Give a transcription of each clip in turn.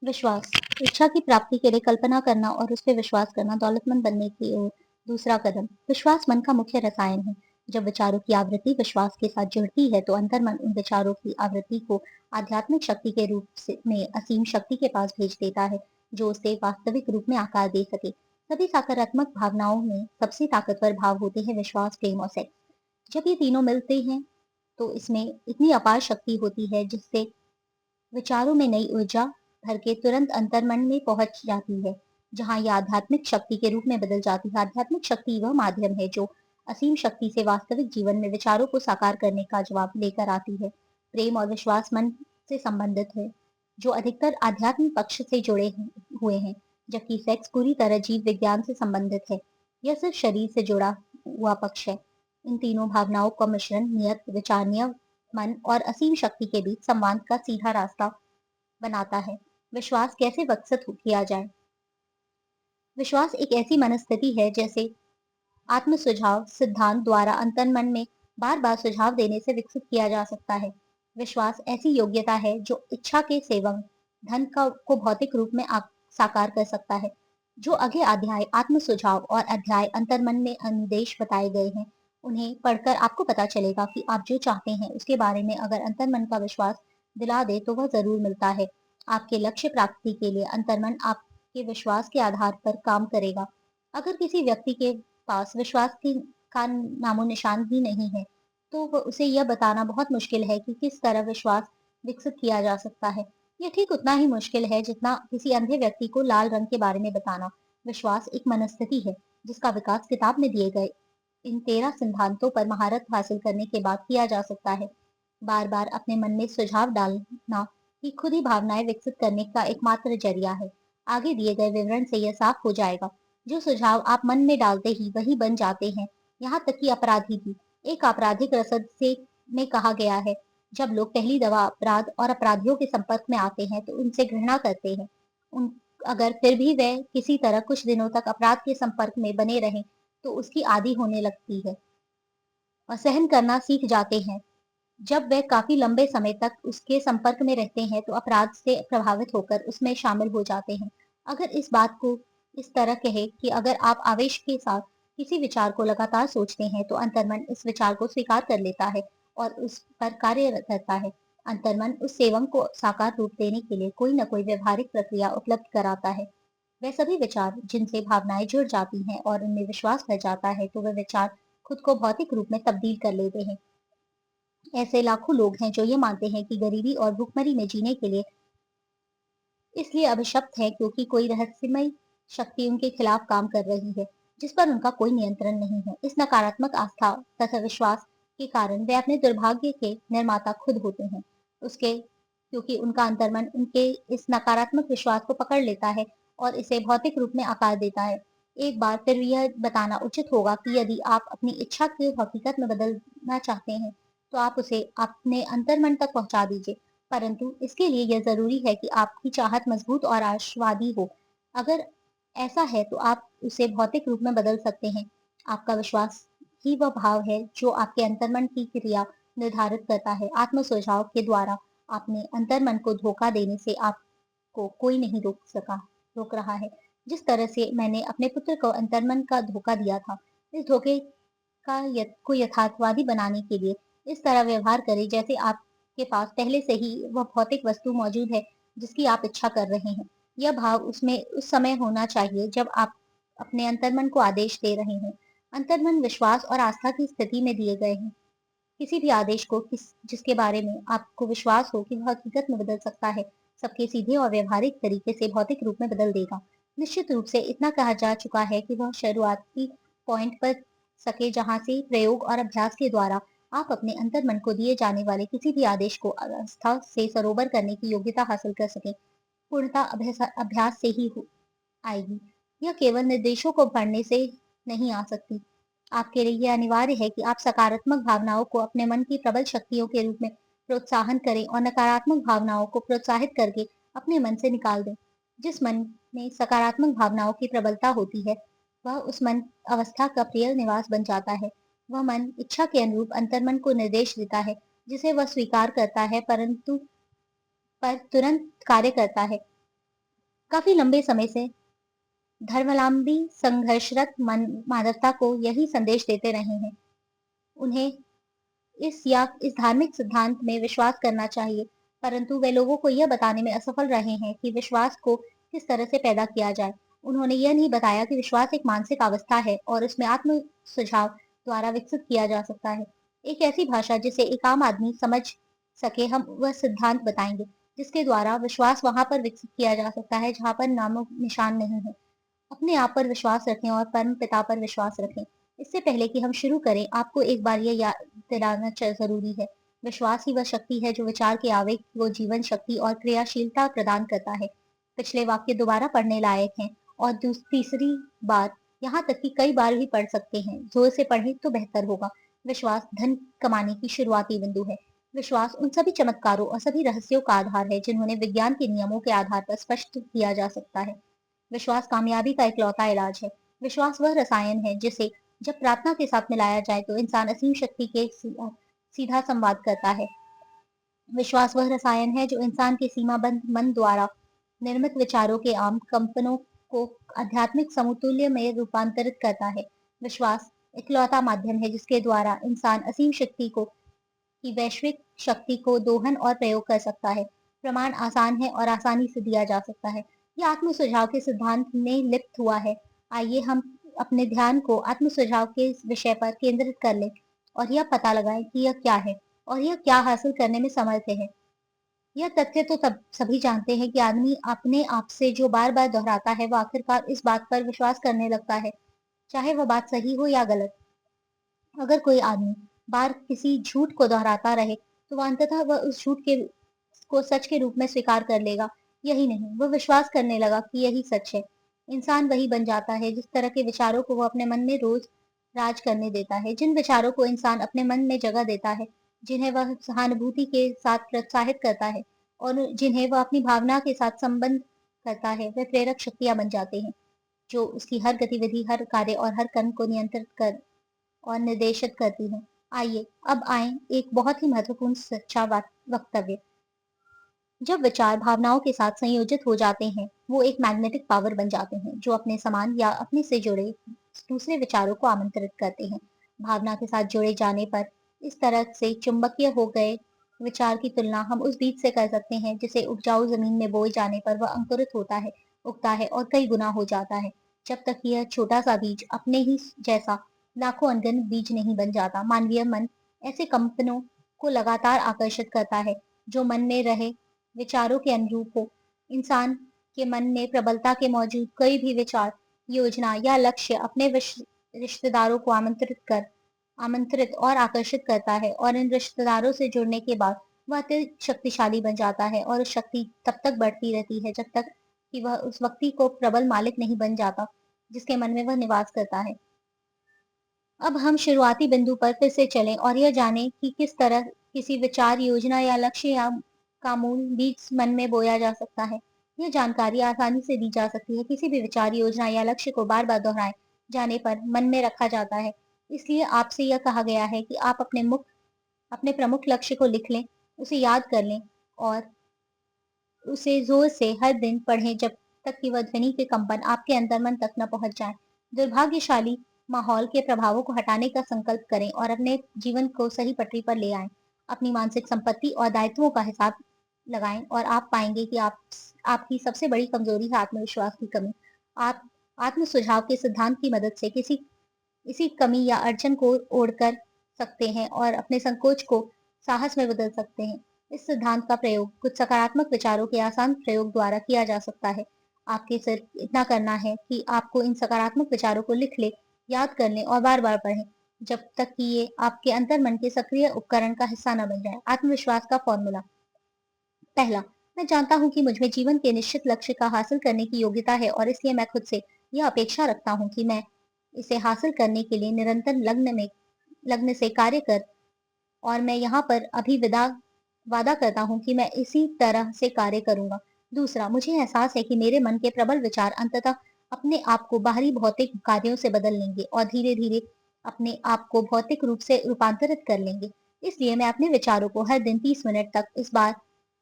विश्वास इच्छा की प्राप्ति के लिए कल्पना करना और उस पर विश्वास करना दौलतमंद बनने की ओर दूसरा कदम। विश्वास मन का मुख्य रसायन है। जब विचारों की आवृत्ति विश्वास के साथ जुड़ती है तो अंतर्मन उन विचारों की आवृत्ति को आध्यात्मिक शक्ति के रूप में असीम शक्ति के पास भेज देता है, जो उसे वास्तविक रूप में आकार दे सके। सभी सकारात्मक भावनाओं में सबसे ताकतवर भाव होते हैं विश्वास, प्रेम और सेक्स। जब ये तीनों मिलते हैं तो इसमें इतनी अपार शक्ति होती है जिससे विचारों में नई ऊर्जा भर के तुरंत अंतर्मन में पहुंच जाती है, जहां यह आध्यात्मिक शक्ति के रूप में बदल जाती है। आध्यात्मिक शक्ति वह माध्यम है जो असीम शक्ति से वास्तविक जीवन में विचारों को साकार करने का जवाब लेकर आती है। प्रेम और विश्वास मन से संबंधित है, जो अधिकतर आध्यात्मिक पक्ष से हुए हैं, जबकि सेक्स पूरी तरह जीव विज्ञान से संबंधित है। यह सिर्फ शरीर से जुड़ा हुआ पक्ष है। इन तीनों भावनाओं का मिश्रण नियत विचारणीय मन और असीम शक्ति के बीच संवाद का सीधा रास्ता बनाता है। विश्वास कैसे विकसित किया जाए? विश्वास एक ऐसी मनस्थिति है जैसे आत्म सुझाव सिद्धांत द्वारा अंतर्मन में बार बार सुझाव देने से विकसित किया जा सकता है। विश्वास ऐसी योग्यता है जो इच्छा के सेवक धन का को भौतिक रूप में साकार कर सकता है। जो आगे अध्याय आत्म सुझाव और अध्याय अंतर्मन में अनुदेश बताए गए हैं, उन्हें पढ़कर आपको पता चलेगा कि आप जो चाहते हैं उसके बारे में अगर अंतर्मन का विश्वास दिला दे तो वह जरूर मिलता है। आपके लक्ष्य प्राप्ति के लिए अंतर्मन आपके विश्वास के आधार पर काम करेगा। अगर किसी व्यक्ति के पास विश्वास का नामो निशान ही नहीं है, तो उसे यह बताना बहुत मुश्किल है कि किस तरह विश्वास विकसित किया जा सकता है। यह ठीक उतना ही मुश्किल है जितना किसी अंधे व्यक्ति को लाल रंग के बारे में बताना। विश्वास एक मनस्थिति है जिसका विकास किताब में दिए गए इन 13 सिद्धांतों पर महारत हासिल करने के बाद किया जा सकता है। बार बार अपने मन में सुझाव डालना ही खुद ही भावनाएं विकसित करने का एकमात्र जरिया है। आगे दिए गए विवरण से यह साफ हो जाएगा। जो सुझाव आप मन में डालते ही वही बन जाते हैं, यहाँ तक कि अपराधी भी। एक आपराधिक रसद से में कहा गया है, जब लोग पहली दफा अपराध और अपराधियों के संपर्क में आते हैं तो उनसे घृणा करते हैं। उन अगर फिर भी वे किसी तरह कुछ दिनों तक अपराध के संपर्क में बने रहें तो उसकी आदि होने लगती है और सहन करना सीख जाते हैं। जब वे काफी लंबे समय तक उसके संपर्क में रहते हैं तो अपराध से प्रभावित होकर उसमें शामिल हो जाते हैं। अगर इस बात को इस तरह कहे कि अगर आप आवेश के साथ किसी विचार को लगातार सोचते हैं तो अंतर्मन इस विचार को स्वीकार कर लेता है और उस पर कार्य करता है। अंतर्मन उस सेवक को साकार रूप देने के लिए कोई न कोई व्यवहारिक प्रक्रिया उपलब्ध कराता है। वे सभी विचार जिनसे भावनाएं जुड़ जाती हैं और उनमें विश्वास कर जाता है तो वे विचार खुद को भौतिक रूप में तब्दील कर लेते हैं। ऐसे लाखों लोग हैं जो ये मानते हैं कि गरीबी और भुखमरी में जीने के लिए इसलिए अभिशप्त है क्योंकि कोई रहस्यमय शक्ति उनके खिलाफ काम कर रही है, जिस पर उनका कोई नियंत्रण नहीं है। इस नकारात्मक आस्था तथा विश्वास के कारण वे अपने दुर्भाग्य के निर्माता खुद होते हैं। उसके क्योंकि उनका अंतर्मन उनके इस नकारात्मक विश्वास को पकड़ लेता है और इसे भौतिक रूप में आकार देता है। एक बार फिर यह बताना उचित होगा कि यदि आप अपनी इच्छा को हकीकत में बदलना चाहते हैं तो आप उसे अपने अंतर्मन तक पहुंचा दीजिए। परंतु इसके लिए यह जरूरी है कि आपकी चाहत मजबूत और आशावादी हो। अगर ऐसा है तो आप उसे भौतिक रूप में बदल सकते हैं। आपका विश्वास ही वह भाव है जो आपके अंतर्मन की क्रिया निर्धारित करता है। आत्म सुझाव के द्वारा अपने अंतर्मन को धोखा देने से आपको कोई नहीं रोक रहा है। जिस तरह से मैंने अपने पुत्र को अंतर्मन का धोखा दिया था, इस धोखे को यथार्थवादी बनाने के लिए इस तरह व्यवहार करें जैसे आपके पास पहले से ही वह भौतिक वस्तु मौजूद है जिसकी आप इच्छा कर रहे हैं। यह भाव उसमें उस समय होना चाहिए जब आप अपने अंतर्मन को आदेश दे रहे हैं। अंतर्मन विश्वास और आस्था की स्थिति में दिए गए हैं। किसी भी आदेश को जिसके बारे में आपको विश्वास हो कि वह हकीकत में बदल सकता है, सबके सीधे और व्यवहारिक तरीके से भौतिक रूप में बदल देगा। निश्चित रूप से इतना कहा जा चुका है कि वह शुरुआती पॉइंट पर सके जहां से प्रयोग और अभ्यास के द्वारा आप अपने अंतर्मन को दिए जाने वाले किसी भी आदेश को आस्था से सरोवर करने की योग्यता हासिल कर सके। पूर्णता अभ्यास से ही आएगी। यह केवल निर्देशों को पढ़ने से नहीं आ सकती। आपके लिए यह अनिवार्य है कि आप सकारात्मक भावनाओं को अपने मन की प्रबल शक्तियों के रूप में प्रोत्साहन करें और नकारात्मक भावनाओं को प्रोत्साहित करके अपने मन से निकाल दें। जिस मन में सकारात्मक भावनाओं की प्रबलता होती है, वह उस मन अवस्था का प्रिय निवास बन जाता है। वह मन इच्छा के अनुरूप अंतर्मन को निर्देश देता है, जिसे वह स्वीकार करता है परंतु पर तुरंत कार्य करता है। काफी लंबे समय से धर्मावलंबी संघर्षरत मानवता को यही संदेश देते रहे हैं। उन्हें इस धार्मिक सिद्धांत में विश्वास करना चाहिए, परंतु वे लोगों को यह बताने में असफल रहे हैं कि विश्वास को किस तरह से पैदा किया जाए। उन्होंने यह नहीं बताया कि विश्वास एक मानसिक अवस्था है और उसमें आत्म सुझाव द्वारा विकसित किया जा सकता है। एक ऐसी भाषा जिसे एक आम आदमी समझ सके, हम वह सिद्धांत बताएंगे जिसके द्वारा विश्वास वहां पर विकसित किया जा सकता है जहां पर नामो निशान नहीं है। अपने आप पर विश्वास रखें और परम पिता पर विश्वास रखें। इससे पहले कि हम शुरू करें, आपको एक बार यह याद दिलाना जरूरी है। विश्वास ही वह शक्ति है जो विचार के आवेग को जीवन शक्ति और क्रियाशीलता प्रदान करता है। पिछले वाक्य दोबारा पढ़ने लायक हैं और तीसरी बार, यहाँ तक कि कई बार भी पढ़ सकते हैं। जोर से पढ़ें तो बेहतर होगा। विश्वास धन कमाने की शुरुआती बिंदु है। विश्वास उन सभी चमत्कारों और सभी रहस्यों का आधार है जिन्होंने विज्ञान के नियमों के आधार पर स्पष्ट किया जा सकता है। विश्वास कामयाबी का इकलौता इलाज है। विश्वास वह रसायन है जिसे जब प्रार्थना के साथ मिलाया जाए तो इंसान असीम शक्ति के सीधा संवाद करता है। विश्वास वह रसायन है जो इंसान के सीमाबद्ध मन द्वारा निर्मित विचारों के आम कंपनों को आध्यात्मिक समतुल्य में रूपांतरित करता है। विश्वास इकलौता माध्यम है जिसके द्वारा इंसान असीम शक्ति को की वैश्विक शक्ति को दोहन और प्रयोग कर सकता है। प्रमाण आसान है और आसानी से दिया जा सकता है। यह आत्म सुझाव के सिद्धांत में लिप्त हुआ है। आइए हम अपने ध्यान को आत्म सुझाव के इस विषय पर केंद्रित कर लें और यह पता लगाएं कि यह क्या है और यह क्या हासिल करने में समर्थ है। यह तथ्य तो तब सभी जानते हैं कि आदमी अपने आप से जो बार बार दोहराता है वह आखिरकार इस बात पर विश्वास करने लगता है, चाहे वह बात सही हो या गलत। अगर कोई आदमी बार किसी झूठ को दोहराता रहे तो वह अंततः वह उस झूठ के को सच के रूप में स्वीकार कर लेगा। यही नहीं, वह विश्वास करने लगा कि यही सच है। इंसान वही बन जाता है जिस तरह के विचारों को वह अपने मन में रोज राज करने देता है। जिन विचारों को इंसान अपने मन में जगह देता है, जिन्हें वह सहानुभूति के साथ प्रोत्साहित करता है और जिन्हें वह अपनी भावना के साथ संबंध करता है, वे प्रेरक शक्तियां बन जाते हैं जो उसकी हर गतिविधि, हर कार्य और हर कर्म को नियंत्रित कर और निर्देशित करती है। आइए अब आए एक बहुत ही महत्वपूर्ण सच्चा वक्तव्य। जब विचार भावनाओं के साथ संयोजित हो जाते हैं, वो एक मैग्नेटिक पावर बन जाते हैं जो अपने समान या अपने से जुड़े दूसरे विचारों को आमंत्रित करते हैं। भावना के साथ जुड़े जाने पर इस तरह से चुंबकीय हो गए विचार की तुलना हम उस बीज से कर सकते हैं जिसे उपजाऊ जमीन में बोए जाने पर वह अंकुरित होता है, उगता है और कई गुना हो जाता है। जब तक यह छोटा सा बीज अपने ही जैसा लाखों अनगिनत बीज नहीं बन जाता। मानवीय मन ऐसे कंपनों को लगातार आकर्षित करता है जो मन में रहे विचारों के अनुरूप हो। इंसान के मन में प्रबलता के मौजूद कोई भी विचार, योजना या लक्ष्य अपने रिश्तेदारों को आमंत्रित और आकर्षित करता है और इन रिश्तेदारों से जुड़ने के बाद वह अत्यंत शक्तिशाली बन जाता है और उस शक्ति तब तक बढ़ती रहती है जब तक कि वह उस व्यक्ति को प्रबल मालिक नहीं बन जाता जिसके मन में वह निवास करता है। अब हम शुरुआती बिंदु पर फिर से चलें और यह जानें कि किस तरह किसी विचार, योजना या लक्ष्य या का मूल बीज मन में बोया जा सकता है। यह जानकारी आसानी से दी जा सकती है। किसी भी विचार, योजना या लक्ष्य को बार बार दोहराए जाने पर मन में रखा जाता है। इसलिए आपसे यह कहा गया है कि आप अपने प्रमुख लक्ष्य को लिख लें, उसे याद कर लें और उसे जोर से हर दिन पढ़ें जब तक कि वह ध्वनि के कंपन आपके अंतर्मन तक न पहुंच जाए। दुर्भाग्यशाली माहौल के प्रभावों को हटाने का संकल्प करें और अपने जीवन को सही पटरी पर ले आएं। अपनी मानसिक संपत्ति और दायित्वों का हिसाब लगाएं और आप पाएंगे कि आपकी सबसे बड़ी कमजोरी है आत्मविश्वास की कमी। आप आत्म सुझाव के सिद्धांत की मदद से इसी कमी या अड़चन को ओढ़ कर सकते हैं और अपने संकोच को साहस में बदल सकते हैं। इस सिद्धांत का प्रयोग कुछ सकारात्मक विचारों के आसान प्रयोग द्वारा किया जा सकता है। आपके सिर्फ इतना करना है कि आपको इन सकारात्मक विचारों को लिख ले, याद कर लें और बार बार पढ़ें जब तक कि ये आपके अंतर्मन के सक्रिय उपकरण का हिस्सा न बन जाए। आत्मविश्वास का फॉर्मूला। पहला, मैं जानता हूँ कि मुझमें जीवन के निश्चित लक्ष्य का हासिल करने की योग्यता है और इसलिए मैं खुद से यह अपेक्षा रखता हूँ कि मैं इसे हासिल करने के लिए निरंतर लग्न से कार्य कर और मैं यहाँ पर अभी वादा करता हूँ कि मैं इसी तरह से कार्य करूंगा। दूसरा, मुझे एहसास है कि मेरे मन के प्रबल विचार अंततः अपने आप को बाहरी भौतिक कार्यों से बदल लेंगे और धीरे धीरे अपने आप को भौतिक रूप से रूपांतरित कर लेंगे। इसलिए मैं अपने विचारों को हर दिन 30 मिनट तक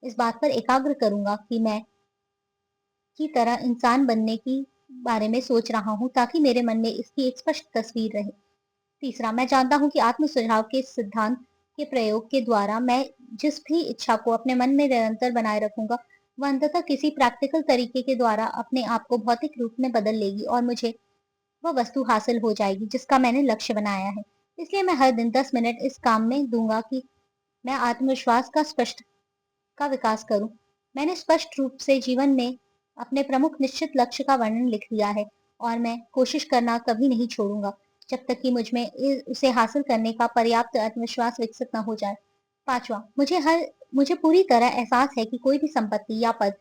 इस बात पर एकाग्र करूंगा कि मैं की तरह इंसान बनने की बारे में सोच रहा हूँ ताकि मेरे मन में इसकी एक स्पष्ट तस्वीर रहे। तीसरा, मैं जानता हूँ कि आत्म सुझाव के सिद्धांत के प्रयोग के द्वारा मैं जिस भी इच्छा को अपने मन में निरंतर बनाए रखूंगा, वह अंततः किसी प्रैक्टिकल तरीके के द्वारा अपने आप को भौतिक रूप में बदल लेगी और मुझे वह वस्तु हासिल हो जाएगी जिसका मैंने लक्ष्य बनाया है। इसलिए मैं हर दिन 10 मिनट इस काम में दूंगा कि मैं आत्मविश्वास का विकास करूं। मैंने स्पष्ट रूप से जीवन में अपने प्रमुख निश्चित लक्ष्य का वर्णन लिख लिया है और मैं कोशिश करना कभी नहीं छोड़ूंगा जब तक कि मुझ में उसे हासिल करने का पर्याप्त आत्मविश्वास विकसित न हो जाए। पांचवा, मुझे पूरी तरह एहसास है कि कोई भी संपत्ति या पद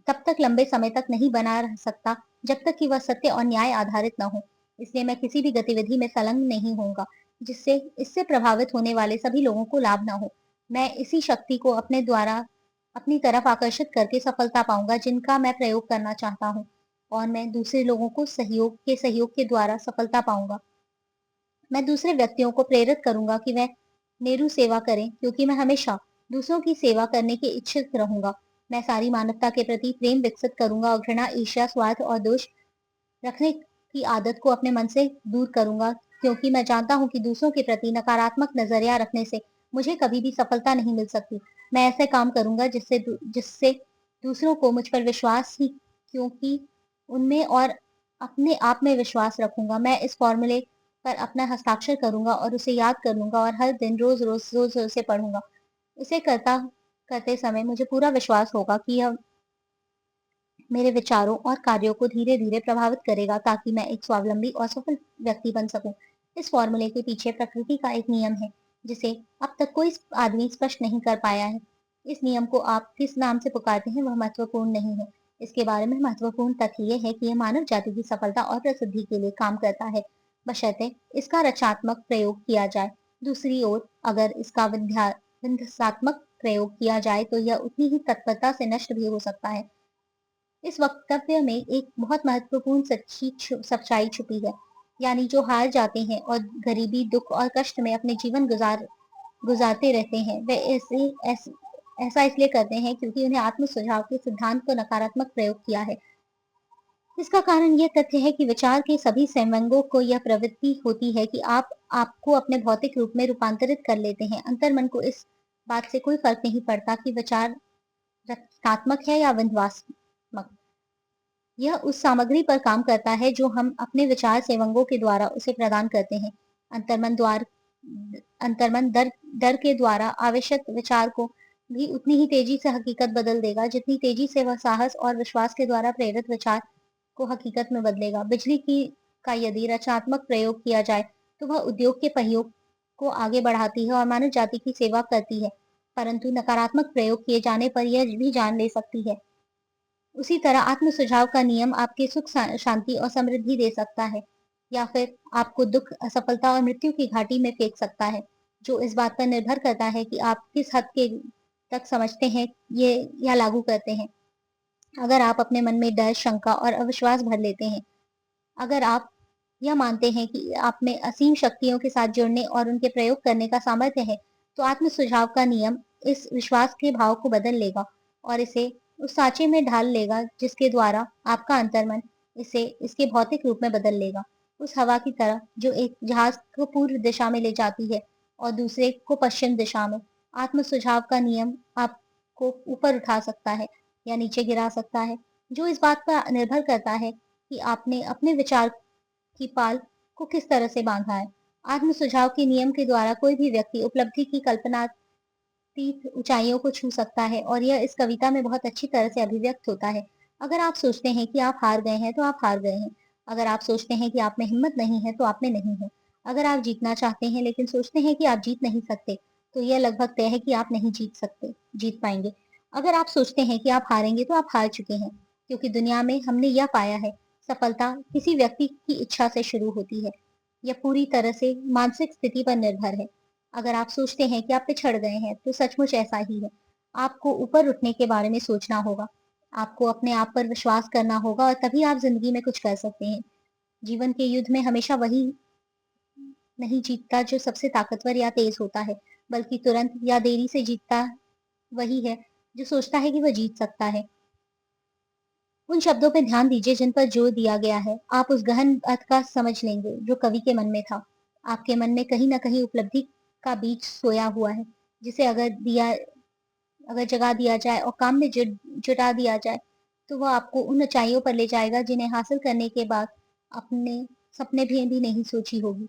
तब तक लंबे समय तक नहीं बना रह सकता जब तक कि वह सत्य और न्याय आधारित न हो। इसलिए मैं किसी भी गतिविधि में संलग्न नहीं होऊंगा जिससे इससे प्रभावित होने वाले सभी लोगों को लाभ न हो। मैं इसी शक्ति को अपने द्वारा अपनी तरफ आकर्षित करके सफलता पाऊंगा जिनका मैं प्रयोग करना चाहता हूँ और मैं दूसरे लोगों को सहयोग के द्वारा सफलता पाऊंगा। मैं दूसरे व्यक्तियों को प्रेरित करूंगा कि वह मेरू सेवा करें क्योंकि मैं हमेशा दूसरों की सेवा करने के इच्छुक रहूंगा। मैं सारी मानवता के प्रति प्रेम विकसित करूंगा और घृणा, ईर्ष्या, स्वार्थ और दोष रखने की आदत को अपने मन से दूर करूंगा क्योंकि मैं जानता हूँ कि दूसरों के प्रति नकारात्मक नजरिया रखने से मुझे कभी भी सफलता नहीं मिल सकती। मैं ऐसे काम करूंगा जिससे दूसरों को मुझ पर विश्वास ही क्योंकि उनमें और अपने आप में विश्वास रखूंगा। मैं इस फॉर्मूले पर अपना हस्ताक्षर करूंगा और उसे याद कर लूंगा और हर दिन रोज उसे पढ़ूंगा। इसे करते समय मुझे पूरा विश्वास होगा कि यह मेरे विचारों और कार्यों को धीरे धीरे प्रभावित करेगा ताकि मैं एक स्वावलंबी और सफल व्यक्ति बन सकूं। इस फॉर्मूले के पीछे प्रकृति का एक नियम है जिसे अब तक कोई आदमी स्पष्ट नहीं कर पाया है। इस नियम को आप किस नाम से पुकारते हैं वह महत्वपूर्ण नहीं है। इसके बारे में महत्वपूर्ण तथ्य यह है कि यह मानव जाति की सफलता और प्रसिद्धि के लिए काम करता है बशर्ते इसका रचनात्मक प्रयोग किया जाए। दूसरी ओर अगर इसका विध्वंसात्मक प्रयोग किया जाए तो यह उतनी ही तत्परता से नष्ट भी हो सकता है। इस वक्तव्य में एक बहुत महत्वपूर्ण सच्चाई छुपी है, यानी जो हार जाते हैं और गरीबी, दुख और कष्ट में अपने जीवन गुजारते रहते हैं, वे ऐसा इसलिए करते हैं क्योंकि उन्हें आत्म सुझाव के सिद्धांत को नकारात्मक प्रयोग किया है। इसका कारण यह तथ्य है कि विचार के सभी संवंगों को यह प्रवृत्ति होती है कि आप आपको अपने भौतिक रूप में रूपांतरित कर लेते हैं। अंतर्मन को इस बात से कोई फर्क नहीं पड़ता कि विचार रचनात्मक है या विध्वंसात्मक। यह उस सामग्री पर काम करता है जो हम अपने विचार सेवंगों के द्वारा उसे प्रदान करते हैं। अंतर्मन द्वार अंतर्मन डर डर के द्वारा आवश्यक विचार को भी उतनी ही तेजी से हकीकत बदल देगा जितनी तेजी से वह साहस और विश्वास के द्वारा प्रेरित विचार को हकीकत में बदलेगा। बिजली की का यदि रचनात्मक प्रयोग किया जाए तो वह उद्योग के पहियों को आगे बढ़ाती है और मानव जाति की सेवा करती है, परंतु नकारात्मक प्रयोग किए जाने पर यह भी जान ले सकती है। उसी तरह आत्म सुझाव का नियम आपके सुख शांति और समृद्धि दे सकता है या फिर आपको दुख, असफलता और मृत्यु की घाटी में फेंक सकता है, जो इस बात पर निर्भर करता है कि आप किस हद के तक समझते हैं ये या लागू करते हैं। अगर आप अपने मन में डर, शंका और अविश्वास भर लेते हैं, अगर आप यह मानते हैं कि आप में असीम शक्तियों के साथ जुड़ने और उनके प्रयोग करने का सामर्थ्य है, तो आत्म सुझाव का नियम इस विश्वास के भाव को बदल लेगा और इसे उस सांचे में ढाल लेगा जिसके द्वारा आपका अंतर्मन इसे इसके भौतिक रूप में बदल लेगा। उस हवा की तरह जो एक जहाज को पूर्व दिशा में ले जाती है और दूसरे को पश्चिम दिशा में। आत्म सुझाव का नियम आपको ऊपर उठा सकता है या नीचे गिरा सकता है, जो इस बात पर निर्भर करता है कि आपने अपने विचार की पाल को किस तरह से बांधा है। आत्म सुझाव के नियम के द्वारा कोई भी व्यक्ति उपलब्धि की कल्पनातीत ऊंचाइयों को छू सकता है और यह इस कविता में बहुत अच्छी तरह से अभिव्यक्त होता है। अगर आप सोचते हैं कि आप हार गए हैं तो आप हार गए हैं। अगर आप सोचते हैं कि आप में हिम्मत नहीं है तो आप में नहीं है। अगर आप जीतना चाहते हैं लेकिन सोचते हैं कि आप जीत नहीं सकते, तो यह लगभग तय है कि आप नहीं जीत पाएंगे। अगर आप सोचते हैं कि आप हारेंगे तो आप हार चुके हैं, क्योंकि दुनिया में हमने यह पाया है, सफलता किसी व्यक्ति की इच्छा से शुरू होती है। यह पूरी तरह से मानसिक स्थिति पर निर्भर है। अगर आप सोचते हैं कि आप पिछड़ गए हैं तो सचमुच ऐसा ही है। आपको ऊपर उठने के बारे में सोचना होगा, आपको अपने आप पर विश्वास करना होगा और तभी आप जिंदगी में कुछ कर सकते हैं। जीवन के युद्ध में हमेशा वही नहीं जीतता जो सबसे ताकतवर या तेज होता है, बल्कि तुरंत या देरी से जीतता वही है जो सोचता है कि वह जीत सकता है। उन शब्दों पर ध्यान दीजिए जिन पर जोर दिया गया है। आप उस गहन अर्थ का समझ लेंगे जो कवि के मन में था। आपके मन में कहीं न कहीं उपलब्धि का बीज सोया हुआ है, जिसे अगर जगा दिया जाए और काम में जुटा दिया जाए, तो वह आपको उन ऊँचाइयों पर ले जाएगा जिन्हें हासिल करने के बाद अपने सपने भी नहीं सोची होगी।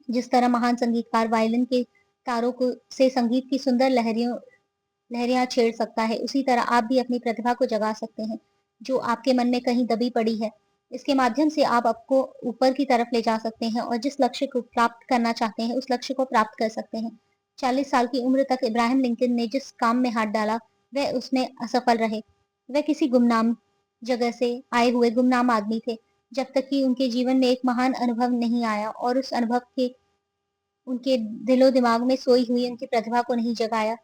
जिस तरह महान संगीतकार वायलिन के तारों को से संगीत की सुंदर लहरियाँ छेड़ सकता है, उसी तरह आप भी अपनी प्रतिभा को जगा सकते हैं, जो आपके मन में कहीं दबी पड़ी है। इसके माध्यम से आप आपको ऊपर की तरफ ले जा सकते हैं और जिस लक्ष्य को प्राप्त करना चाहते हैं, उस लक्ष्य को प्राप्त कर सकते हैं। 40 साल की उम्र तक इब्राहिम लिंकन ने जिस काम में हाथ डाला, वह उसमें असफल रहे। वह किसी गुमनाम जगह से आए हुए गुमनाम आदमी थे, जब तक कि उनके जीवन में एक महान अनुभव नहीं आया और उस अनुभव के उनके दिलो-दिमाग में सोई हुई उनकी प्रतिभा को नहीं जगाया,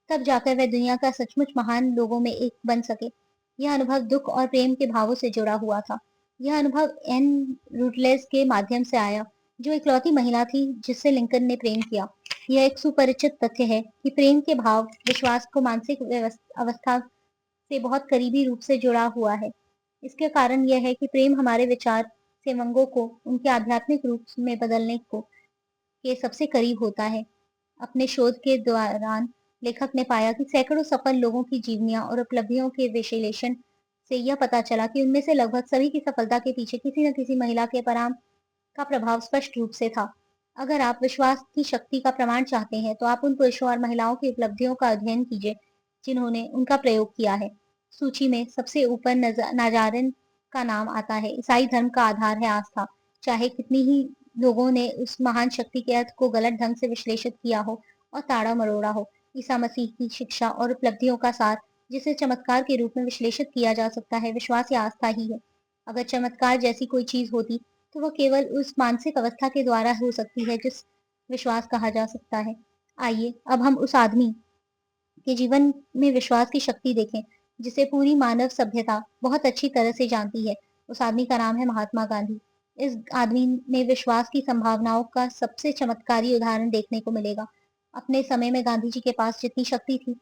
तब जाकर वह दुनिया का सचमुच महान लोगों में एक बन सके। यह अनुभव दुःख और प्रेम के भावों से जुड़ा हुआ था। यह अनुभव एन रूटलेस के माध्यम से आया, जो इकलौती महिला थी जिससे लिंकन ने प्रेम किया। यह एक सुपरिचित तथ्य है कि प्रेम के भाव विश्वास को मानसिक अवस्था से बहुत करीबी रूप से जुड़ा हुआ है। इसके कारण यह है कि प्रेम हमारे विचार सेवंगों को उनके आध्यात्मिक रूप में बदलने को के सबसे करीब होता है। अपने शोध के दौरान लेखक ने पाया कि सैकड़ों सफल लोगों की जीवनियां और उपलब्धियों के विश्लेषण से यह पता चला कि उनमें से लगभग सभी की सफलता के पीछे किसी न किसी महिला के पराम का प्रभाव स्पष्ट रूप से था। अगर आप विश्वास की शक्ति का प्रमाण चाहते हैं, तो आप उन पुरुषों और महिलाओं की उपलब्धियों का अध्ययन कीजिए, जिन्होंने उनका प्रयोग किया है। सूची में सबसे ऊपर नाजारिन का नाम आता है। ईसाई धर्म का आधार है आस्था। चाहे कितनी ही लोगों ने उस महान शक्ति के अर्थ को गलत ढंग से विश्लेषित किया हो और ताड़ा मरोड़ा हो, ईसा मसीह की शिक्षा और उपलब्धियों का सार, जिसे चमत्कार के रूप में विश्लेषित किया जा सकता है, विश्वास या आस्था ही है। अगर चमत्कार जैसी कोई चीज होती, तो वह केवल उस मानसिक अवस्था के द्वारा हो सकती है जिस विश्वास कहा जा सकता है। आइए अब हम उस आदमी के जीवन में विश्वास की शक्ति देखें, जिसे पूरी मानव सभ्यता बहुत अच्छी तरह से जानती है। उस आदमी का नाम है महात्मा गांधी। इस आदमी में विश्वास की संभावनाओं का सबसे चमत्कारी उदाहरण देखने को मिलेगा। अपने समय में गांधी जी के पास जितनी शक्ति थी,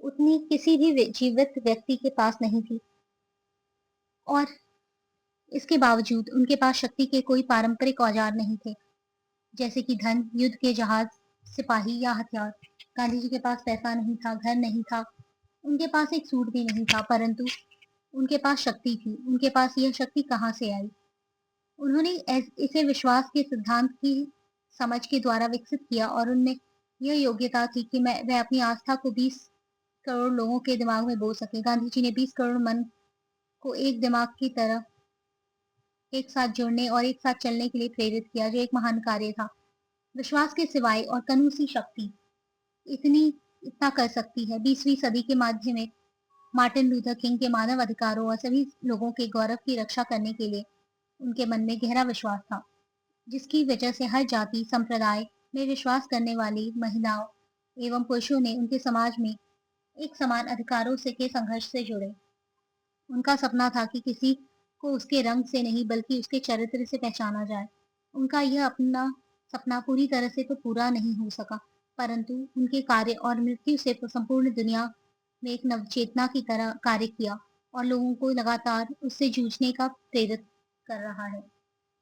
उतनी किसी भी जीवित व्यक्ति के पास नहीं थी, और इसके बावजूद उनके पास शक्ति के कोई पारंपरिक औजार नहीं थे, जैसे कि धन, युद्ध के जहाज, सिपाही या हथियार। गांधी जी के पास पैसा नहीं था, घर नहीं था, उनके पास एक सूट भी नहीं था, परंतु उनके पास शक्ति थी। उनके पास यह शक्ति कहाँ से आई? उन्होंने इसे विश्वास के सिद्धांत की समझ के द्वारा विकसित किया, और उनमें यह योग्यता थी कि मैं वह अपनी आस्था को 20 करोड़ लोगों के दिमाग में बो सके। गांधी जी ने 20 करोड़ मन को एक दिमाग की तरह एक साथ जुड़ने और एक साथ चलने के लिए प्रेरित किया, जो एक महान कार्य था। विश्वास के सिवाय और कनूसी शक्ति इतनी इतना कर सकती है। 20वीं सदी के माध्यम में मार्टिन लूथर किंग के मानव अधिकारों और सभी लोगों के गौरव की रक्षा करने के लिए उनके मन में गहरा विश्वास था, जिसकी वजह से हर जाति संप्रदाय में विश्वास करने वाली महिलाओं एवं पुरुषों ने उनके समाज में एक समान अधिकारों से के संघर्ष से जुड़े। उनका सपना था कि किसी को उसके रंग से नहीं बल्कि उसके चरित्र से पहचाना जाए। उनका यह अपना सपना पूरी तरह से तो पूरा नहीं हो सका, परंतु उनके कार्य और मृत्यु से संपूर्ण दुनिया में एक नवचेतना की तरह कार्य किया और लोगों को लगातार उससे जूझने का प्रेरित कर रहा है।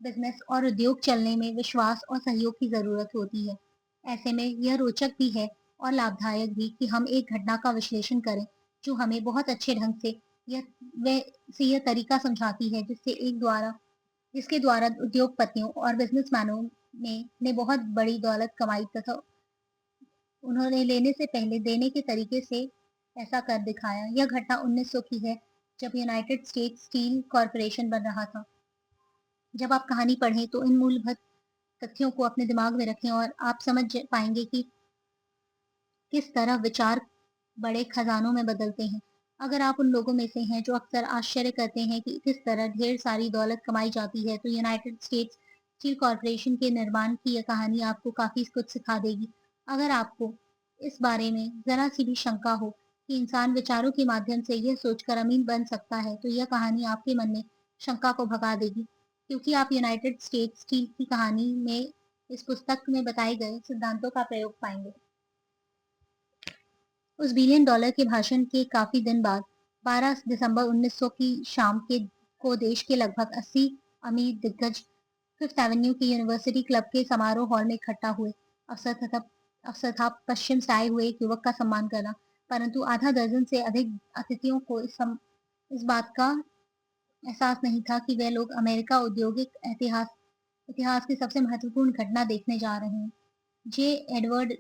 बिजनेस और उद्योग चलने में विश्वास और सहयोग की जरूरत होती है। ऐसे में यह रोचक भी है और लाभदायक भी कि हम एक घटना का विश्लेषण करें, जो हमें बहुत अच्छे ढंग से यह वह से यह तरीका समझाती है जिसके द्वारा उद्योगपतियों और बिजनेसमैनों ने बहुत बड़ी दौलत कमाई तथा उन्होंने लेने से पहले देने के तरीके से ऐसा कर दिखाया। यह घटना 1900 की है, जब यूनाइटेड स्टेट्स स्टील कॉरपोरेशन बन रहा था। जब आप कहानी पढ़ें तो इन मूलभूत तथ्यों को अपने दिमाग में रखें और आप समझ पाएंगे कि किस तरह विचार बड़े खजानों में बदलते हैं। अगर आप उन लोगों में से हैं जो अक्सर आश्चर्य करते हैं कि किस तरह ढेर सारी दौलत कमाई जाती है, तो यूनाइटेड स्टेट्स स्टील कॉरपोरेशन के निर्माण की यह कहानी आपको काफी कुछ सिखा देगी। अगर आपको इस बारे में जरा सी भी शंका हो कि इंसान विचारों के माध्यम से यह सोचकर अमीर बन सकता है, तो यह कहानी आपके मन में शंका को भगा देगी, क्योंकि आप यूनाइटेड स्टेट्स स्टील की कहानी में इस पुस्तक में बताए गए सिद्धांतों का प्रयोग पाएंगे। उस $1 बिलियन के भाषण के काफी दिन बाद 12 दिसंबर 1900 की शाम को देश के लगभग 80 अमीर दिग्गज फिफ्थ एवेन्यू के यूनिवर्सिटी क्लब के समारोह हॉल में इकट्ठा हुए। अवसर था पश्चिम से आए हुए एक युवक का सम्मान करना, परंतु आधा दर्जन से अधिक अतिथियों को इस बात का एहसास नहीं था कि वे लोग अमेरिका औद्योगिक इतिहास की सबसे महत्वपूर्ण घटना देखने जा रहे हैं। जे एडवर्ड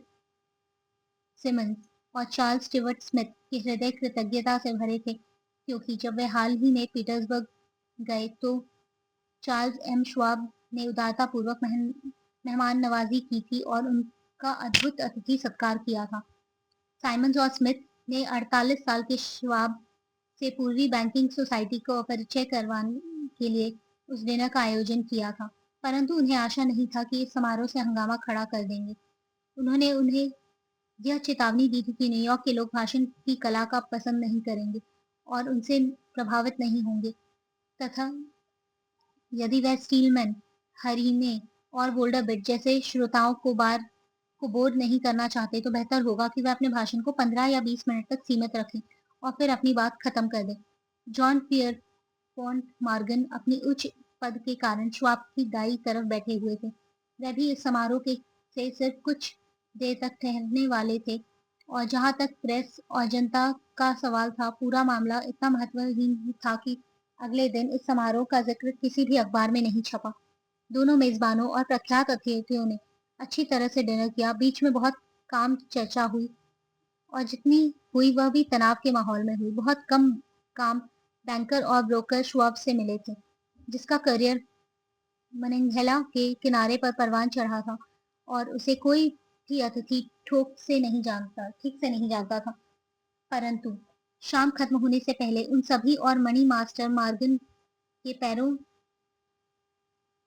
सिमंस और चार्ल्स स्टीवर्ट स्मिथ के हृदय कृतज्ञता से भरे थे, क्योंकि जब वे हाल ही में पीटर्सबर्ग गए तो चार्ल्स एम श्वाब ने उदारतापूर्वक मेहमान नवाजी की थी और उनका अद्भुत अतिथि सत्कार किया था। साइमंस और स्मिथ ने 48 साल के श्वाब से पूर्वी बैंकिंग सोसाइटी को परिचय करवाने के लिए उस डिनर का आयोजन किया था, परंतु उन्हें आशा नहीं था कि इस समारोह से हंगामा खड़ा कर देंगे। उन्होंने उन्हें यह चेतावनी दी थी कि न्यूयॉर्क के लोग भाषण की कला का पसंद नहीं करेंगे और उनसे प्रभावित नहीं होंगे, तथा यदि वह स्टीलमैन, हरीने और वोल्डर बिट जैसे श्रोताओं को बोर नहीं करना चाहते तो बेहतर होगा कि वे अपने भाषण को 15 या 20 मिनट तक सीमित रखें और फिर अपनी बात खत्म कर दें। जॉन पियर पॉन्ट मार्गन अपनी उच्च पद के कारण श्वाब की दाई तरफ बैठे हुए थे। वह भी इस समारोह के से सिर्फ कुछ देर तक ठहरने वाले थे, और जहां तक प्रेस और जनता का सवाल था, पूरा मामला इतना महत्वहीन था कि अगले दिन इस समारोह का जिक्र किसी भी अखबार में नहीं छपा। दोनों मेजबानों और प्रख्यात अतिथियों ने अच्छी तरह से डिनर किया। बीच में बहुत काम चर्चा हुई, और जितनी हुई वह भी तनाव के माहौल में हुई। बहुत कम काम बैंकर और ब्रोकर श्वाब से मिले थे, जिसका करियर मनिंगहेला के किनारे पर परवान चढ़ा था, और उसे कोई भी अतिथि ठीक से नहीं जानता था। परंतु शाम खत्म होने से पहले उन सभी और मनी मास्टर मार्गन के पैरों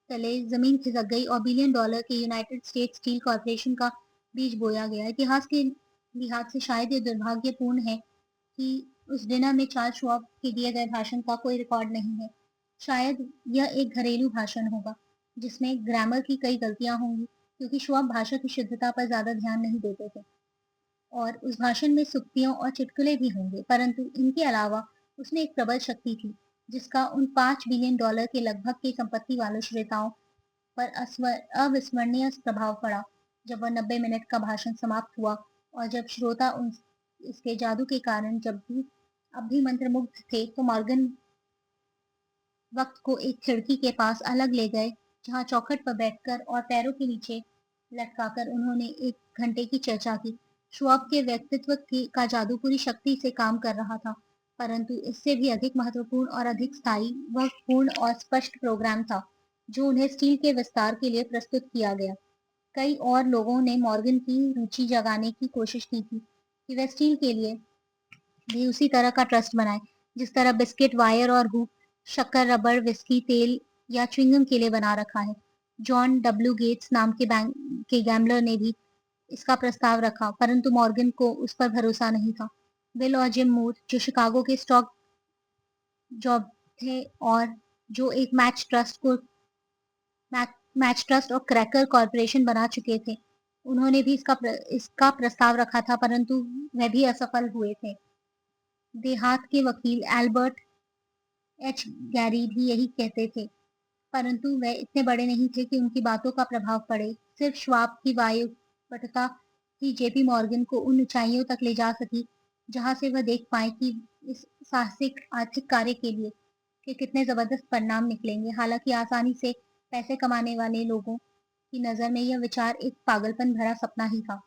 तले जमीन खिसक गई और बिलियन डॉलर के यूनाइटेड स्टेट्स स्टील कॉरपोरेशन का बीज बोया गया। इतिहास के लिहाज से शायद ये दुर्भाग्यपूर्ण है कि उस डिनर में चार्ल्स श्वाब के दिए गए भाषण का कोई रिकॉर्ड नहीं है। शायद यह एक घरेलू भाषण होगा, जिसमें ग्रामर की कई गलतियां होंगी, क्योंकि श्वाब भाषा की शुद्धता पर ज्यादा ध्यान नहीं देते थे, और उस भाषण में सुक्तियों और चुटकुले भी होंगे, परंतु इनके अलावा उसमें एक प्रबल शक्ति थी, जिसका उन 5 बिलियन डॉलर के लगभग की संपत्ति वाले श्रोताओं पर अविस्मरणीय प्रभाव पड़ा। जब वह 90 मिनट का भाषण समाप्त हुआ और जब श्रोता इसके जादू के कारण जब भी अब भी मंत्रमुग्ध थे, तो मॉर्गन वक्त को एक खिड़की के पास अलग ले गए, जहां चौखट पर बैठकर और पैरों के नीचे लटकाकर उन्होंने 1 घंटे की चर्चा की। श्वाब के व्यक्तित्व का जादू पूरी शक्ति से काम कर रहा था, परंतु इससे भी अधिक महत्वपूर्ण और अधिक स्थायी वह पूर्ण और स्पष्ट प्रोग्राम था, जो उन्हें स्टील के विस्तार के लिए प्रस्तुत किया गया। कई और लोगों ने मॉर्गन की रुचि जगाने की कोशिश की थी कि वे स्टील के लिए भी उसी तरह का ट्रस्ट बनाए, जिस तरह बिस्किट, वायर और हुक, शक्कर, रबर, विस्की, तेल या च्युइंगम के लिए बना रखा है। जॉन डब्ल्यू गेट्स नाम के बैंक के गैम्बलर ने भी इसका प्रस्ताव रखा, परंतु मॉर्गन को उस पर भरोसा नहीं था। बिल और जिम मूर, जो शिकागो के स्टॉक जॉब थे और जो एक मैच ट्रस्ट और क्रैकर कॉरपोरेशन बना चुके थे, उन्होंने भी इसका प्रस्ताव रखा था, परंतु वह भी असफल हुए थे। देहात के वकील एल्बर्ट एच गैरी भी यही कहते थे, परंतु वे इतने बड़े नहीं थे कि उनकी बातों का प्रभाव पड़े। सिर्फ श्वाब की वायुपटुता ही जेपी मॉर्गन को उन ऊंचाइयों तक ले जा सकी, जहां से वह देख पाए कि इस साहसिक आर्थिक कार्य के लिए कि कितने जबरदस्त परिणाम निकलेंगे। हालांकि आसानी से पैसे कमाने वाले लोगों की नजर में यह विचार एक पागलपन भरा सपना ही था।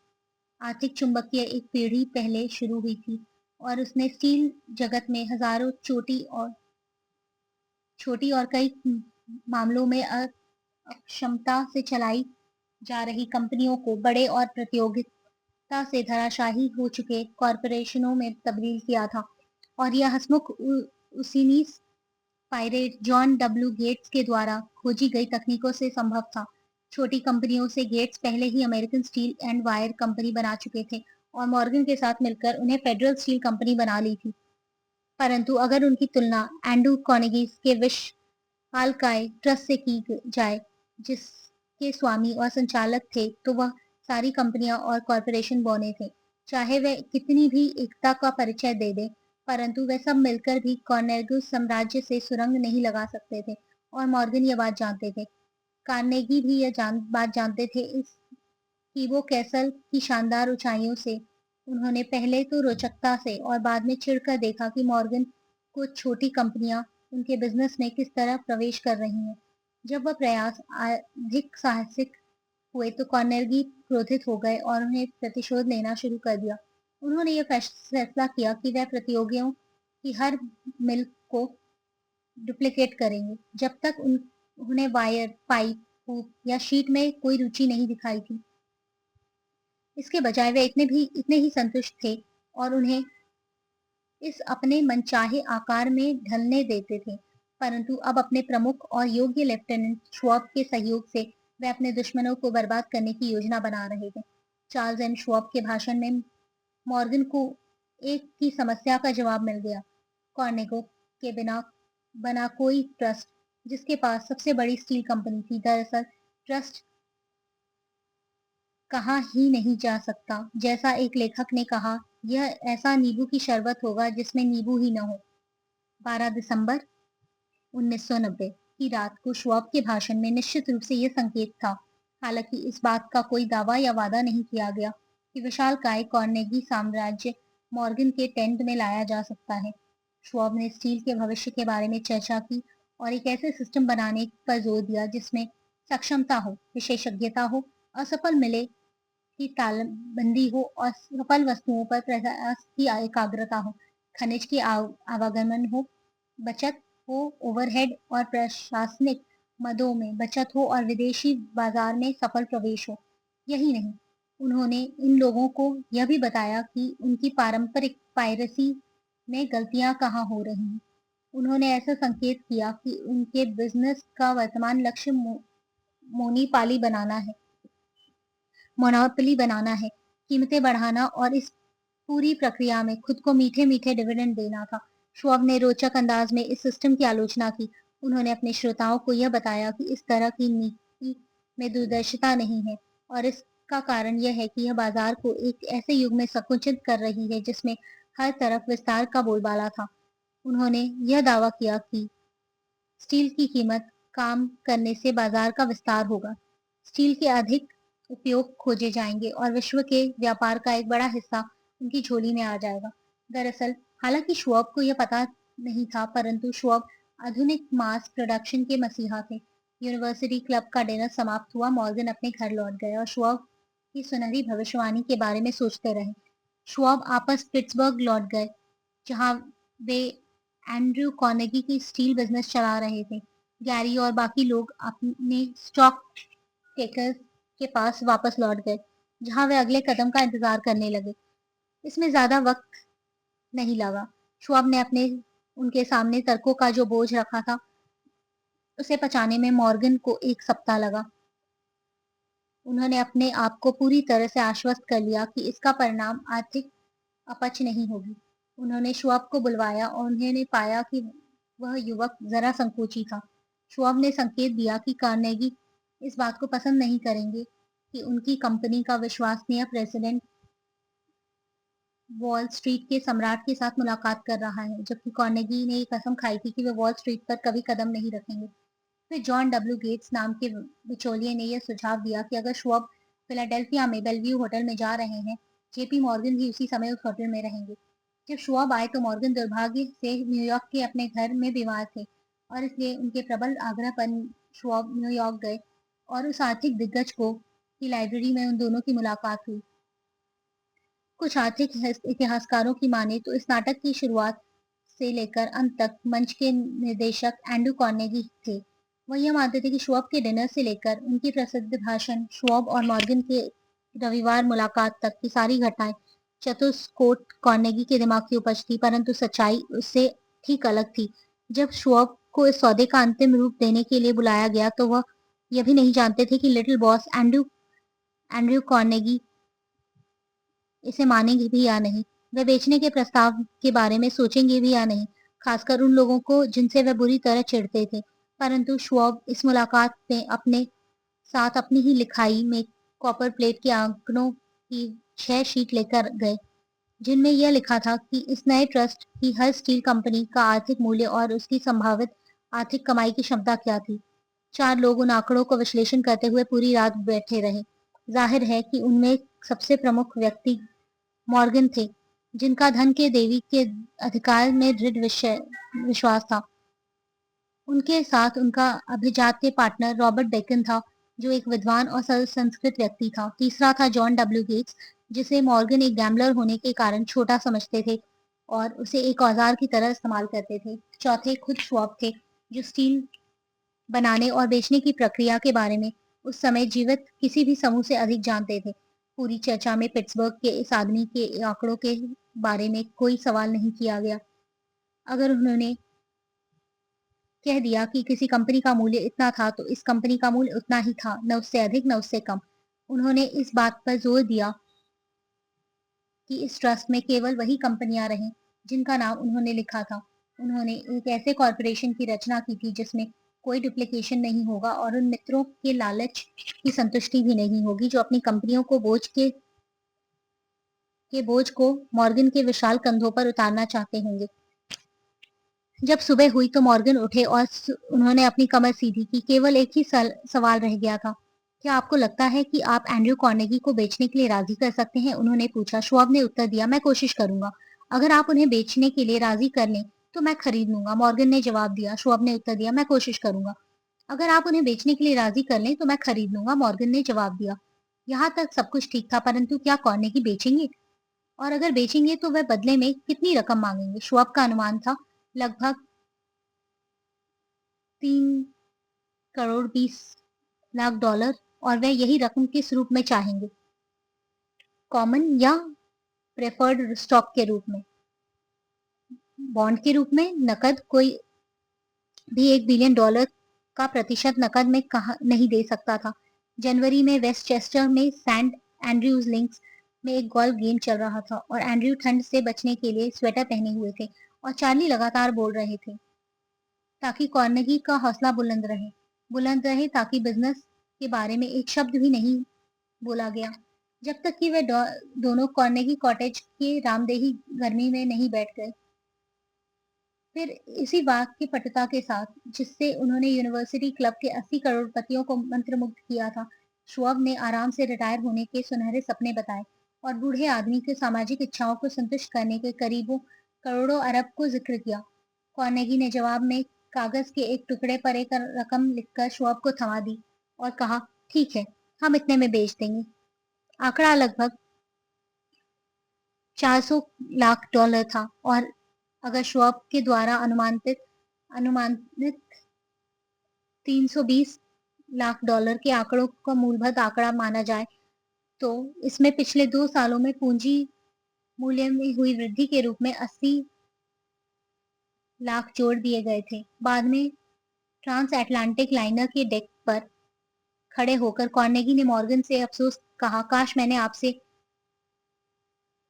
आर्थिक चुंबकीय एक पीढ़ी पहले शुरू हुई थी, और उसने स्टील जगत में हजारों छोटी और कई मामलों में अक्षमता से चलाई जा रही कंपनियों को बड़े और प्रतियोगिता से धराशायी हो चुके कॉरपोरेशनों में तब्दील किया था। और यह हसमुख उसीनीस पायरेट जॉन डब्ल्यू गेट्स के द्वारा खोजी गई तकनीकों से संभव था। छोटी कंपनियों से गेट्स पहले ही American steel and wire company बना चुके थे और मॉर्गन के साथ मिलकर उन्हें फेडरल स्टील कंपनी बना ली थी। परंतु अगर उनकी तुलना एंड्रू कार्नेगी के विशालकाय ट्रस्ट से की जाए, जिसके स्वामी और संचालक थे, तो वह सारी कंपनियां और कॉरपोरेशन बौने थे, चाहे वे कितनी भी एकता का परिचय दे दें। परंतु वे सब मिलकर भी कार्नेगी साम्राज्य से सुरंग नहीं लगा सकते थे और मॉर्गन ये बात जानते थे। कार्नेगी भी बात जानते थे कि वो कैसल की शानदार ऊंचाइयों से उन्होंने पहले तो रोचकता से और बाद में चिढ़कर देखा कि मॉर्गन को छोटी कंपनियां उनके बिजनेस में किस तरह प्रवेश कर रही हैं। जब वह प्रयास अधिक साहसिक हुए तो कार्नेगी क्रोधित हो गए और उन्हें प्रतिशोध लेना शुरू कर दिया। उन्होंने यह फैसला किया कि वह प्रतियोगियों की हर मिल को डुप्लीकेट करेंगे। जब तक उन्हें वायर, पाइप, हुक या शीट में कोई रुचि नहीं दिखाई थी। इसके बजाय वे इतने ही संतुष्ट थे और उन्हें इस अपने मनचाहे आकार में ढलने देते थे। परंतु अब अपने प्रमुख और योग्य लेफ्टिनेंट श्वाब के सहयोग से वे अपने दुश्मनों को बर्बाद करने की योजना बना रहे थे। चार्ल्स एंड श्वाब के भाषण में मॉर्गन को एक की समस्या का जवाब मिल गया। कॉर्नेगो के बिना बना कोई ट्रस्ट, जिसके पास सबसे बड़ी स्टील कंपनी थी, दरअसल ट्रस्ट कहा ही नहीं जा सकता। जैसा एक लेखक ने कहा, यह ऐसा नींबू की शरबत होगा जिसमें नींबू ही न हो। 12 दिसंबर 1990 की रात को श्वाब के भाषण में निश्चित रूप से यह संकेत था, हालांकि इस बात का कोई दावा या वादा नहीं किया गया कि विशालकाय कार्नेगी साम्राज्य मॉर्गन के टेंट में लाया जा सकता है। श्वाब ने स्टील के भविष्य के बारे में चर्चा की और एक ऐसे सिस्टम बनाने पर जोर दिया जिसमें सक्षमता हो, विशेषज्ञता हो, असफल मिले की तालबंदी हो और सफल वस्तुओं पर प्रयास की एकाग्रता हो, खनिज की आवागमन हो, बचत हो, ओवरहेड और प्रशासनिक मदों में बचत हो और विदेशी बाजार में सफल प्रवेश हो। यही नहीं, उन्होंने इन लोगों को यह भी बताया कि उनकी पारंपरिक पायरेसी में गलतियां कहाँ हो रही हैं। उन्होंने ऐसा संकेत किया कि उनके बिजनेस का वर्तमान लक्ष्य मोनीपाली बनाना है, मोनोपोली बनाना है, कीमतें बढ़ाना और इस पूरी प्रक्रिया में खुद को मीठे मीठे डिविडेंड देना था। श्वाब ने रोचक अंदाज में इस सिस्टम की आलोचना की। उन्होंने अपने श्रोताओं को यह बताया कि इस तरह की नीति में दूरदर्शिता नहीं है और इसका कारण यह है कि यह बाजार को एक ऐसे युग में संकुचित कर रही है जिसमें हर तरफ विस्तार का बोलबाला था। उन्होंने यह दावा किया कि स्टील की कीमत काम करने से बाजार का विस्तार होगा, स्टील के अधिक उपयोग खोजे जाएंगे और विश्व के व्यापार का एक बड़ा हिस्सा उनकी झोली में आ जाएगा। दरअसल, हालांकि श्वाब को यह पता नहीं था, परंतु श्वाब आधुनिक मास प्रोडक्शन के मसीहा थे। यूनिवर्सिटी क्लब का डिनर समाप्त हुआ, मॉर्गन अपने घर लौट गए और श्वाब की सुनहरी भविष्यवाणी के बारे में सोचते रहे। श्वाब आपस पिट्सबर्ग लौट गए, जहां वे एंड्रयू कार्नेगी की स्टील बिजनेस चला रहे थे। गैरी और बाकी लोग अपने स्टॉक टेकर्स के पास वापस लौट गए, जहां वे अगले कदम का इंतजार करने लगे। इसमें ज्यादा वक्त नहीं लगा। श्वाब ने अपने उनके सामने तर्कों का जो बोझ रखा था, उसे पचाने में मॉर्गन को 1 सप्ताह लगा। उन्होंने अपने आप को पूरी तरह से आश्वस्त कर लिया कि इसका परिणाम आर्थिक अपच नहीं होगी। उन्होंने श्वाब को बुलवाया और उन्होंने पाया कि वह युवक जरा संकोची था। श्वाब ने संकेत दिया कि कार्नेगी इस बात को पसंद नहीं करेंगे कि उनकी कंपनी का विश्वसनीय प्रेसिडेंट वॉल स्ट्रीट के सम्राट के साथ मुलाकात कर रहा है, जबकि कार्नेगी ने ये कसम खाई थी कि वे वॉल स्ट्रीट पर कभी कदम नहीं रखेंगे। फिर जॉन डब्ल्यू गेट्स नाम के बिचौलिए ने यह सुझाव दिया कि अगर श्वाब फिलाडेल्फिया में बेलव्यू होटल में जा रहे हैं, जेपी मॉर्गन भी उसी समय उस होटल में रहेंगे। जब श्वाब आए तो मॉर्गन दुर्भाग्य से न्यूयॉर्क के अपने घर में बीमार थे और इसलिए उनके प्रबल आग्रह पर श्वाब न्यूयॉर्क गए और उस आर्थिक दिग्गज को की लाइब्रेरी में उन दोनों की मुलाकात हुई। कुछ आर्थिक इतिहासकारों की माने तो इस नाटक की शुरुआत से लेकर अंत तक मंच के निर्देशक एंड्रू कार्नेगी थे। वह यह मानते थे कि श्वाब के डिनर से लेकर उनकी प्रसिद्ध भाषण श्वाब और मॉर्गन के रविवार मुलाकात तक की सारी घटनाएं चतुष्कोट कार्नेगी के दिमाग की उपज थी, परंतु सच्चाई उससे ठीक अलग थी। जब श्वाब को इस सौदे का अंतिम रूप देने के लिए बुलाया गया तो वह यह भी नहीं जानते थे कि लिटिल बॉस एंड्रयू कार्नेगी इसे मानेंगे भी या नहीं। वे बेचने के प्रस्ताव के बारे में सोचेंगे भी या नहीं, खासकर उन लोगों को जिनसे वे बुरी तरह चिढ़ते थे। परंतु श्वाब इस मुलाकात में अपने साथ अपनी ही लिखाई में कॉपर प्लेट के आंकड़ों की 6 शीट लेकर गए। जिनमें यह लिखा था कि इस नए ट्रस्ट की हर स्टील कंपनी का आर्थिक मूल्य और उसकी संभावित आर्थिक कमाई की क्षमता क्या थी। 4 लोग उन आंकड़ों को विश्लेषण करते हुए पूरी रात बैठे रहे। जाहिर है कि उनमें सबसे प्रमुख व्यक्ति मॉर्गन थे, जिनका धन के देवी के अधिकार में दृढ़ विश्वास था। उनके साथ उनका अभिजात्य पार्टनर रॉबर्ट बेकन था, जो एक विद्वान और संस्कृत व्यक्ति था। तीसरा था जॉन डब्ल्यू गेट्स, जिसे मॉर्गन एक गैम्बलर होने के कारण छोटा समझते थे और उसे एक औजार की तरह इस्तेमाल करते थे। चौथे खुद श्वाब थे, जो स्टील बनाने और बेचने की प्रक्रिया के बारे में उस समय जीवित किसी भी समूह से अधिक जानते थे। पूरी चर्चा में पिट्सबर्ग के इस आदमी के आंकड़ों के बारे में कोई सवाल नहीं किया गया। अगर उन्होंने कह दिया कि किसी कंपनी का मूल्य इतना था तो इस कंपनी का मूल्य उतना ही था, न उससे अधिक न उससे कम। उन्होंने इस बात पर जोर दिया कि इस ट्रस्ट में केवल वही कंपनियां रहें जिनका नाम उन्होंने लिखा था। उन्होंने एक ऐसे कॉरपोरेशन की रचना की थी जिसमें कोई डुप्लीकेशन नहीं होगा और उन मित्रों के लालच की संतुष्टि भी नहीं होगी जो अपनी कंपनियों को बोझ को मॉर्गन के विशाल कंधों पर उतारना चाहते होंगे। जब सुबह हुई तो मॉर्गन उठे और उन्होंने अपनी कमर सीधी की। केवल एक ही सवाल रह गया था, क्या आपको लगता है कि आप एंड्रयू कार्नेगी को बेचने के लिए राजी कर सकते हैं? उन्होंने पूछा। श्वाब ने उत्तर दिया, मैं कोशिश करूंगा। अगर आप उन्हें बेचने के लिए राजी कर लें तो मैं खरीद लूंगा। मॉर्गन ने जवाब दिया। श्वाब ने उत्तर दिया, मैं कोशिश करूंगा। अगर आप उन्हें बेचने के लिए राजी कर लें तो मैं खरीद लूंगा। मॉर्गन ने जवाब दिया। यहाँ तक सब कुछ ठीक था, परंतु क्या कार्नेगी बेचेंगे? और अगर बेचेंगे तो वह बदले में कितनी रकम मांगेंगे? श्वाब का अनुमान था लगभग 3 करोड़ 20 लाख डॉलर, और वह यही रकम किस रूप में चाहेंगे, कॉमन या प्रेफर्ड स्टॉक के रूप में, बॉन्ड के रूप में, नकद? कोई भी $1 बिलियन का प्रतिशत नकद में कहा नहीं दे सकता था। जनवरी में वेस्टचेस्टर में सेंट एंड्रयूज लिंक्स में एक गोल्फ गेम चल रहा था और एंड्रयू ठंड से बचने के लिए स्वेटर पहने हुए थे और चार्ली लगातार बोल रहे थे ताकि कार्नेगी का हौसला बुलंद रहे ताकि बिजनेस के बारे में एक शब्द भी नहीं बोला गया जब तक कि वे दोनों कार्नेगी कॉटेज के रामदेही गर्मी में नहीं बैठ गए। फिर इसी बात की पटुता के साथ जिससे उन्होंने यूनिवर्सिटी क्लब के 80 करोड़पतियों को मंत्रमुग्ध किया था, श्वाब ने आराम से रिटायर होने के सुनहरे सपने बताए और बूढ़े आदमी के सामाजिक इच्छाओं को संतुष्ट करने के करीबों करोड़ों अरब को जिक्र किया। कार्नेगी ने जवाब में कागज के एक टुकड़े पर एक रकम लिखकर श्वाब को थमा दी और कहा, ठीक है, हम इतने में बेच देंगे। आंकड़ा लगभग 400 लाख डॉलर था और अगर श्वाब के द्वारा अनुमानित 320 लाख डॉलर के आंकड़ों का मूलभूत आंकड़ा माना जाए तो इसमें पिछले 2 सालों में पूंजी मूल्य में हुई वृद्धि के रूप में 80 लाख जोड़ दिए गए थे। बाद में ट्रांस अटलांटिक लाइनर के डेक पर खड़े होकर कार्नेगी ने मॉर्गन से अफसोस कहा, काश मैंने आपसे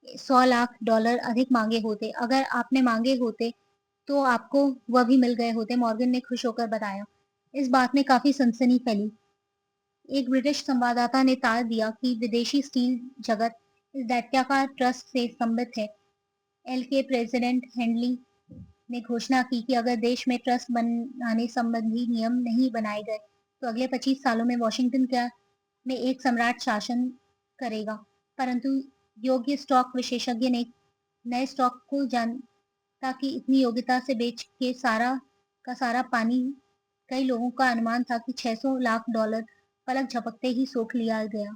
100 लाख डॉलर अधिक मांगे होते। अगर आपने मांगे होते तो आपको वह भी मिल गए होते, मॉर्गन ने खुश होकर बताया। इस बात में काफी सनसनी फैली। एक ब्रिटिश संवाददाता ने तार दिया कि विदेशी स्टील जगत इस दैत्याकार ट्रस्ट से संबद्ध है। एल के प्रेसिडेंट हेनली ने घोषणा की कि अगर देश में ट्रस्ट बनाने संबंधी नियम नहीं बनाए गए तो अगले 25 सालों में वॉशिंगटन में एक सम्राट शासन करेगा। परंतु योग्य स्टॉक विशेषज्ञ ने नए स्टॉक को जानता कि इतनी योग्यता से बेच के सारा पानी। कई लोगों का अनुमान था कि 600 लाख डॉलर पलक झपकते ही सोख लिया गया।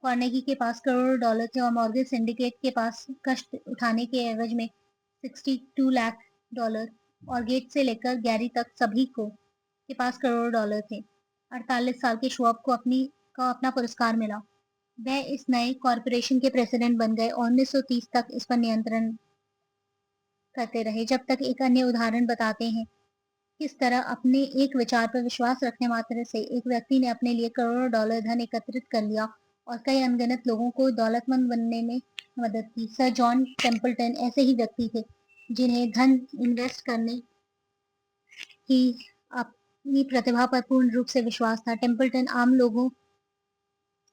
कार्नेगी के पास करोड़ों डॉलर थे और मॉर्गन सिंडिकेट के पास कष्ट उठाने के एवज में 62 लाख डॉलर, और गेट से लेकर गैरी तक सभी को के पास करोड़ों डॉलर थे। 48 साल के श्वाब को अपना पुरस्कार मिला। वह इस नए कॉरपोरेशन के प्रेसिडेंट बन गए और 1930 तक इस पर नियंत्रण करते रहे। जब तक एक अन्य उदाहरण बताते हैं किस तरह अपने एक विचार पर विश्वास रखने मात्र से एक व्यक्ति ने अपने लिए करोड़ों डॉलर धन एकत्रित कर लिया और कई अनगिनत लोगों को दौलतमंद बनने में मदद की। सर जॉन टेम्पल्टन ऐसे ही व्यक्ति थे जिन्हें धन इन्वेस्ट करने की अपनी प्रतिभा पर पूर्ण रूप से विश्वास था। टेम्पल्टन आम लोगों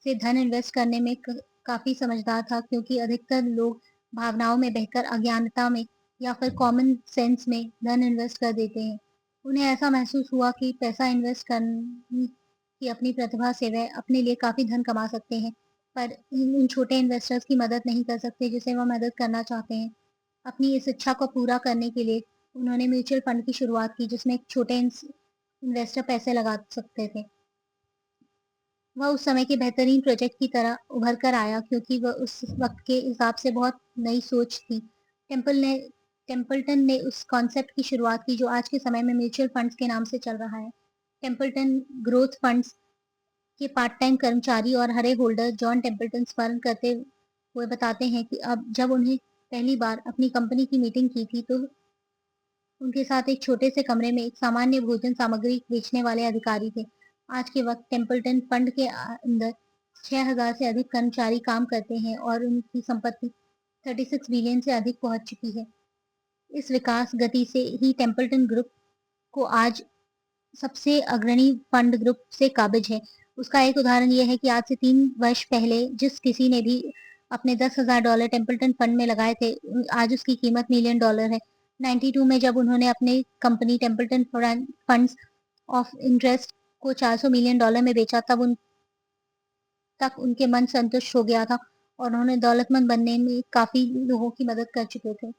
से धन इन्वेस्ट करने में काफी समझदार था क्योंकि अधिकतर लोग भावनाओं में बहकर, अज्ञानता में या फिर कॉमन सेंस में धन इन्वेस्ट कर देते हैं। उन्हें ऐसा महसूस हुआ कि पैसा इन्वेस्ट करने की अपनी प्रतिभा से वह अपने लिए काफ़ी धन कमा सकते हैं, पर उन छोटे इन्वेस्टर्स की मदद नहीं कर सकते जिसे वह मदद करना चाहते हैं। अपनी इस इच्छा को पूरा करने के लिए उन्होंने म्यूचुअल फंड की शुरुआत की, जिसमें एक छोटे इन्वेस्टर पैसे लगा सकते थे। वह उस समय के बेहतरीन प्रोजेक्ट की तरह उभर कर आया, क्योंकि वह उस वक्त के हिसाब से बहुत नई सोच थी। टेम्पल ने टेम्पल्टन ने उस कॉन्सेप्ट की शुरुआत की जो आज के समय में म्यूचुअल फंड्स के नाम से चल रहा है। टेम्पल्टन ग्रोथ फंड्स के पार्ट टाइम कर्मचारी और हरे होल्डर जॉन टेम्पल्टन स्मरण करते हुए बताते हैं कि अब जब उन्हें पहली बार अपनी कंपनी की मीटिंग की थी, तो उनके साथ एक छोटे से कमरे में एक सामान्य भोजन सामग्री बेचने वाले अधिकारी थे। आज के वक्त टेम्पल्टन फंड के अंदर 6,000 से अधिक कर्मचारी काम करते हैं और उनकी संपत्ति 36 बिलियन से अधिक पहुंच चुकी है। इस विकास गति से ही टेम्पल्टन ग्रुप को आज सबसे अग्रणी फंड ग्रुप से काबिज है। उसका एक उदाहरण यह है कि आज से 3 वर्ष पहले जिस किसी ने भी अपने $10,000 टेम्पल्टन फंड में लगाए थे, आज उसकी कीमत $1,000,000 है। 92 में जब उन्होंने अपने company Templeton funds of interest को $400 मिलियन में बेचा, तक उनके मन संतुष्ट हो गया था और उन्होंने दौलतमंद बनने में काफी लोगों की मदद कर चुके थे।